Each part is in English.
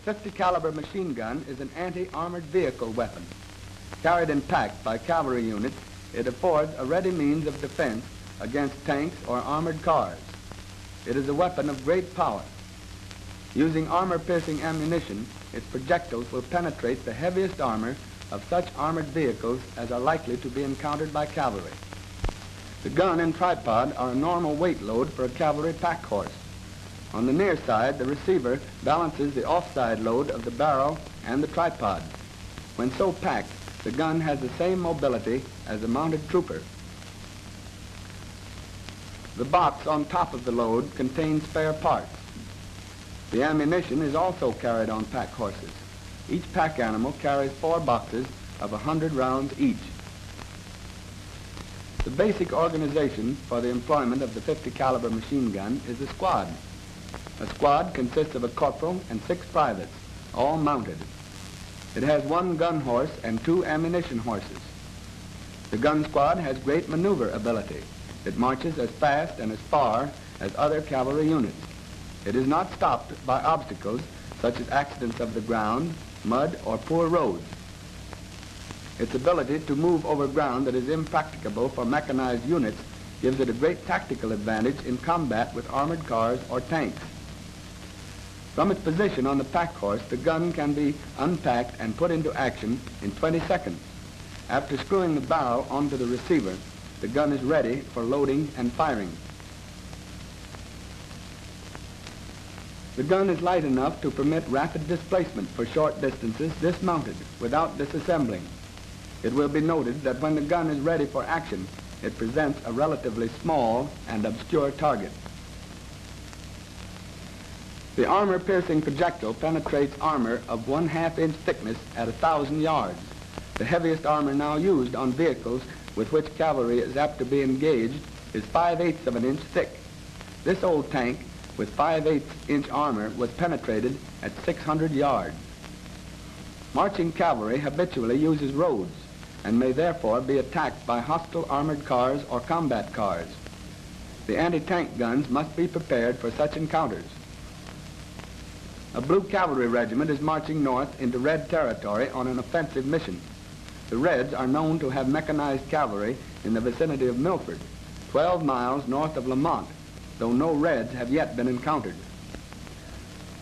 .50 caliber machine gun is an anti-armored vehicle weapon. Carried in pack by cavalry units, it affords a ready means of defense against tanks or armored cars. It is a weapon of great power. Using armor-piercing ammunition, its projectiles will penetrate the heaviest armor of such armored vehicles as are likely to be encountered by cavalry. The gun and tripod are a normal weight load for a cavalry pack horse. On the near side, the receiver balances the offside load of the barrel and the tripod. When so packed, the gun has the same mobility as a mounted trooper. The box on top of the load contains spare parts. The ammunition is also carried on pack horses. Each pack animal carries 4 boxes of 100 rounds each. The basic organization for the employment of the .50 caliber machine gun is a squad. A squad consists of a corporal and 6 privates, all mounted. It has 1 gun horse and 2 ammunition horses. The gun squad has great maneuver ability. It marches as fast and as far as other cavalry units. It is not stopped by obstacles such as accidents of the ground, mud, or poor roads. Its ability to move over ground that is impracticable for mechanized units gives it a great tactical advantage in combat with armored cars or tanks. From its position on the pack horse, the gun can be unpacked and put into action in 20 seconds. After screwing the barrel onto the receiver, the gun is ready for loading and firing. The gun is light enough to permit rapid displacement for short distances dismounted without disassembling. It will be noted that when the gun is ready for action, it presents a relatively small and obscure target. The armor-piercing projectile penetrates armor of 1/2 inch thickness at 1,000 yards. The heaviest armor now used on vehicles with which cavalry is apt to be engaged is 5/8 of an inch thick. This old tank with 5/8 inch armor was penetrated at 600 yards. Marching cavalry habitually uses roads and may therefore be attacked by hostile armored cars or combat cars. The anti-tank guns must be prepared for such encounters. A blue cavalry regiment is marching north into Red territory on an offensive mission. The Reds are known to have mechanized cavalry in the vicinity of Milford, 12 miles north of Lamont, though no Reds have yet been encountered.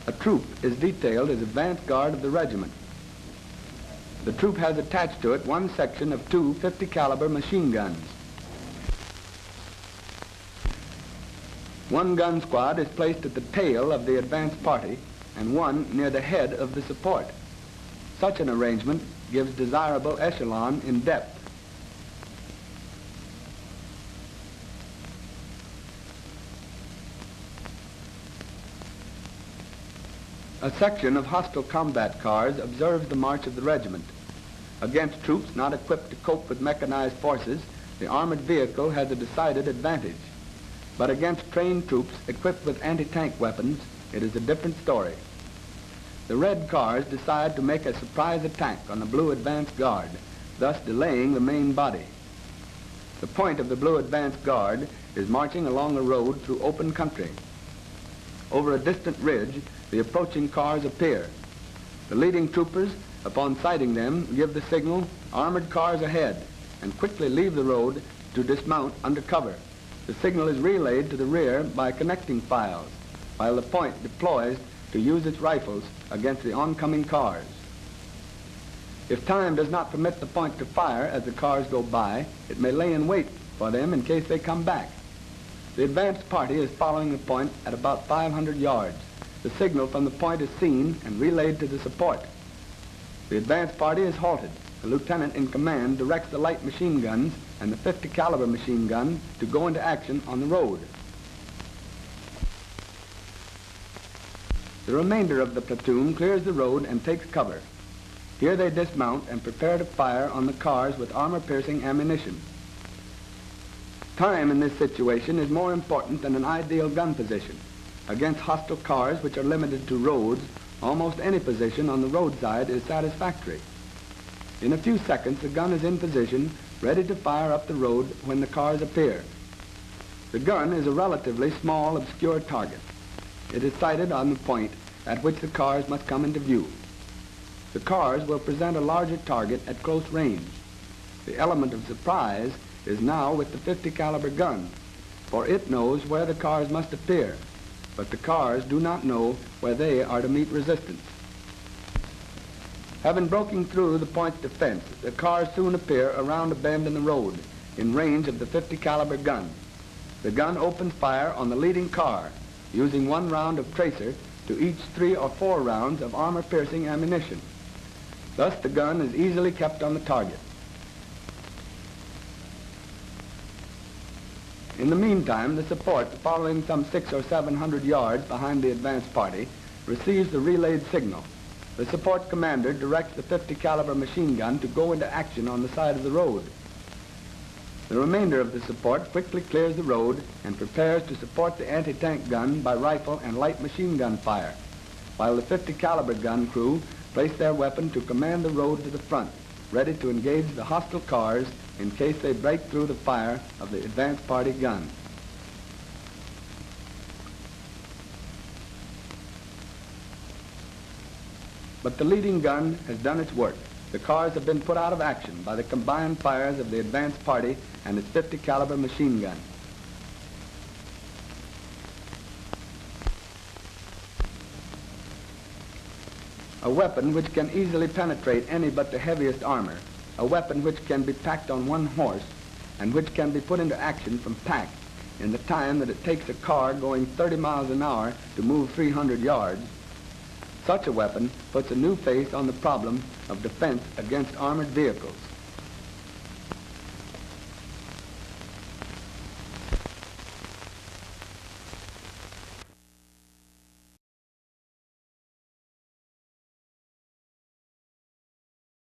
A troop is detailed as advance guard of the regiment. The troop has attached to it 1 section of 2 .50 caliber machine guns. 1 gun squad is placed at the tail of the advance party and 1 near the head of the support. Such an arrangement gives desirable echelon in depth. A section of hostile combat cars observes the march of the regiment. Against troops not equipped to cope with mechanized forces, the armored vehicle has a decided advantage. But against trained troops equipped with anti-tank weapons, it is a different story. The Red cars decide to make a surprise attack on the blue advance guard, thus delaying the main body. The point of the blue advance guard is marching along a road through open country. Over a distant ridge, the approaching cars appear. The leading troopers, upon sighting them, give the signal, "Armored cars ahead," and quickly leave the road to dismount under cover. The signal is relayed to the rear by connecting files, while the point deploys to use its rifles against the oncoming cars. If time does not permit the point to fire as the cars go by, it may lay in wait for them in case they come back. The advance party is following the point at about 500 yards. The signal from the point is seen and relayed to the support. The advance party is halted. The lieutenant in command directs the light machine guns and the .50 caliber machine gun to go into action on the road. The remainder of the platoon clears the road and takes cover. Here they dismount and prepare to fire on the cars with armor-piercing ammunition. Time in this situation is more important than an ideal gun position. Against hostile cars which are limited to roads, almost any position on the roadside is satisfactory. In a few seconds, the gun is in position, ready to fire up the road when the cars appear. The gun is a relatively small, obscure target. It is sighted on the point at which the cars must come into view. The cars will present a larger target at close range. The element of surprise is now with the 50 caliber gun, for it knows where the cars must appear, but the cars do not know where they are to meet resistance. Having broken through the point's defense, the cars soon appear around a bend in the road, in range of the 50 caliber gun. The gun opens fire on the leading car, using 1 round of tracer to each 3 or 4 rounds of armor-piercing ammunition. Thus the gun is easily kept on the target. In the meantime, the support, following some 600 or 700 yards behind the advance party, receives the relayed signal. The support commander directs the 50 caliber machine gun to go into action on the side of the road. The remainder of the support quickly clears the road and prepares to support the anti-tank gun by rifle and light machine gun fire, while the 50 caliber gun crew place their weapon to command the road to the front, ready to engage the hostile cars in case they break through the fire of the advance party gun. But the leading gun has done its work. The cars have been put out of action by the combined fires of the advance party and its 50 caliber machine gun. A weapon which can easily penetrate any but the heaviest armor, a weapon which can be packed on 1 horse, and which can be put into action from pack in the time that it takes a car going 30 miles an hour to move 300 yards, such a weapon puts a new face on the problem of defense against armored vehicles.